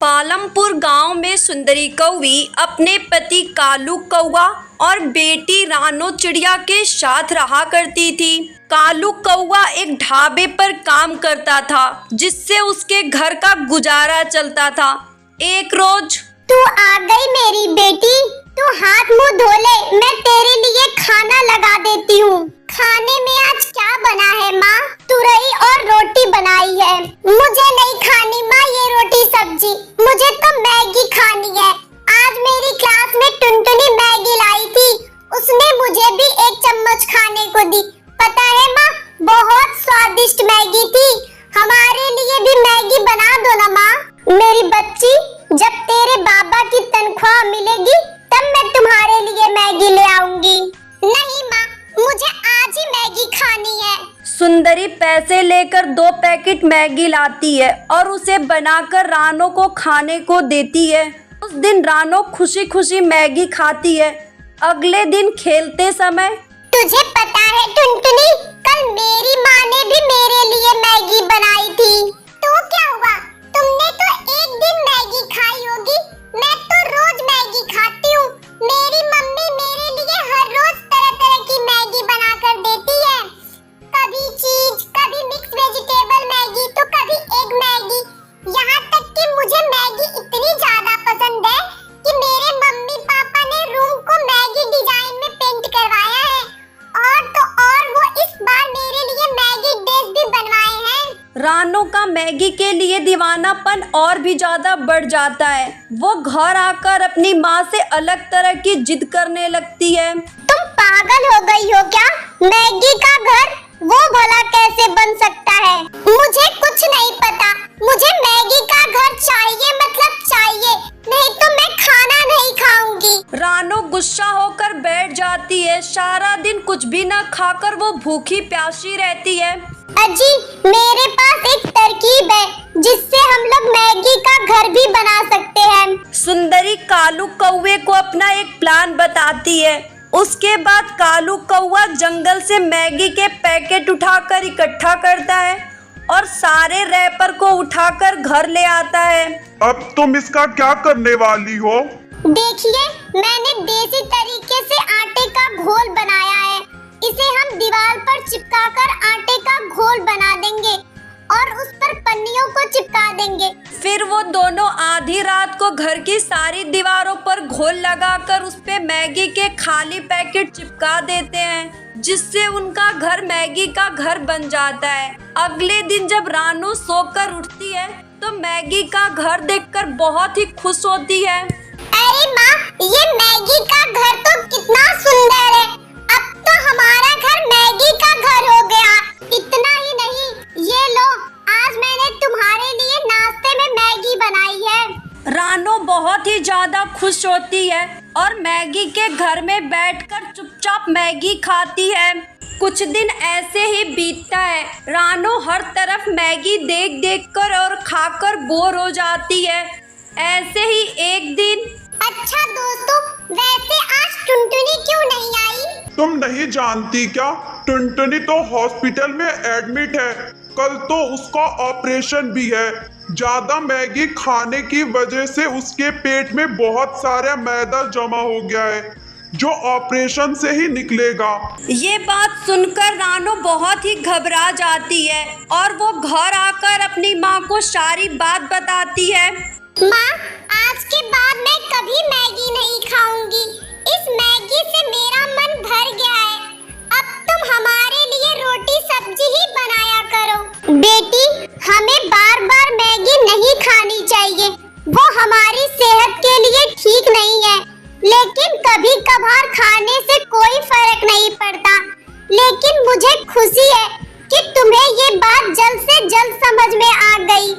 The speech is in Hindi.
पालमपुर गांव में सुंदरी कौवी अपने पति कालू कौवा और बेटी रानो चिड़िया के साथ रहा करती थी। कालू कौवा एक ढाबे पर काम करता था जिससे उसके घर का गुजारा चलता था। एक रोज, तू आ गई मेरी बेटी, तू हाथ मुंह धो ले, मैं तेरे लिए खाना लगा देती हूँ। खाने में आज क्या बना है माँ? तुरई और रोटी बनाई है। मुझे नहीं खानी माँ ये रोटी सब्जी, मुझे तो मैगी खानी है। आज मेरी क्लास में टुनटुनी मैगी लाई थी, उसने मुझे भी एक चम्मच खाने को दी। पता है माँ, बहुत स्वादिष्ट मैगी थी। हमारे लिए भी मैगी बना दो ना माँ। मेरी बच्ची, जब तेरे बाबा की तनख्वाह मिलेगी तब मैं तुम्हारे लिए मैगी ले आऊंगी। नहीं माँ, मुझे आज ही मैगी खानी है। सुंदरी पैसे लेकर 2 पैकेट मैगी लाती है और उसे बनाकर रानो को खाने को देती है। उस दिन रानो खुशी खुशी मैगी खाती है। अगले दिन खेलते समय, तुझे पता है टुनटुनी, कल मेरी माँ ने भी मेरे लिए मैगी बनाई थी। तो क्या हुआ? तुमने तो एक दिन मैगी खाई होगी, मैं तो रोज मैगी खाती हूँ। मेरी मम्मी मेरे लिए हर रोज तरह तरह की मैगी बना कर देती है। कभी चीज, कभी मिक्स वेजिटेबल मैगी, तो कभी एग मैगी। यहाँ तक कि मुझे मैगी इतनी ज्यादा पसंद है कि मेरे मम्मी पापा ने रूम को मैगी डिजाइन में पेंट करवाया है। और तो और वो इस बार मेरे लिए मैगी डिश भी बनवाए हैं। रानो का मैगी के लिए दीवानापन और भी ज्यादा बढ़ जाता है। वो घर आकर अपनी माँ से अलग तरह की जिद करने लगती है। तुम पागल हो गई हो क्या? मैगी का घर वो भला कैसे बन सकता है? मुझे कुछ नहीं पता, मुझे मैगी का घर चाहिए, मतलब चाहिए, नहीं तो मैं खाना नहीं खाऊंगी। रानो गुस्सा होकर बैठ जाती है। सारा दिन कुछ भी न खाकर वो भूखी प्यासी रहती है। अजी, मेरे पास एक तरकीब है जिससे हम लोग मैगी का घर भी बना सकते हैं। सुंदरी कालू कौवे को अपना एक प्लान बताती है। उसके बाद कालू कौवा जंगल से मैगी के पैकेट उठाकर इकट्ठा करता है और सारे रैपर को उठाकर घर ले आता है। अब तुम इसका क्या करने वाली हो? देखिए, मैंने देसी तरीके से आटे का घोल बनाया है। इसे हम दीवार पर चिपकाकर आटे का घोल बना देंगे और उस पर पन्नियों को चिपका देंगे। फिर वो दोनों आधी रात को घर की सारी दीवारों पर घोल लगाकर उस पे मैगी के खाली पैकेट चिपका देते हैं, जिससे उनका घर मैगी का घर बन जाता है। अगले दिन जब रानो सोकर उठती है तो मैगी का घर देखकर बहुत ही खुश होती है। अरे माँ, ये मैगी का घर तो कितना सुंदर है। अब तो हमारा घर मैगी का घर हो गया। इतना ही नहीं, ये लो, आज मैंने तुम्हारे लिए नाश्ते में मैगी बनाई है। रानो बहुत ही ज्यादा खुश होती है और मैगी के घर में बैठकर चुपचाप मैगी खाती है। कुछ दिन ऐसे ही बीतता है। रानो हर तरफ मैगी देख देख कर और खाकर बोर हो जाती है। ऐसे ही एक दिन, अच्छा दोस्तों, वैसे आज टुनटुनी क्यों नहीं आई? तुम नहीं जानती क्या? टुनटुनी तो हॉस्पिटल में एडमिट है। कल तो उसका ऑपरेशन भी है। ज्यादा मैगी खाने की वजह से उसके पेट में बहुत सारा मैदा जमा हो गया है, जो ऑपरेशन से ही निकलेगा। ये बात सुनकर रानो बहुत ही घबरा जाती है और वो घर आकर अपनी माँ को सारी बात बताती है। माँ, आज के बाद मैं कभी मैगी नहीं खाऊंगी। इस मैगी से मेरा मन भर गया है। अब तुम हमारे लिए रोटी सब्जी ही बनाया करो। बेटी, हमें बार बार मैगी नहीं खानी चाहिए, वो हमारी सेहत के लिए ठीक नहीं है। लेकिन कभी कभार खाने से कोई फर्क नहीं पड़ता। लेकिन मुझे खुशी है कि तुम्हें ये बात जल्द से जल्द समझ में आ गई।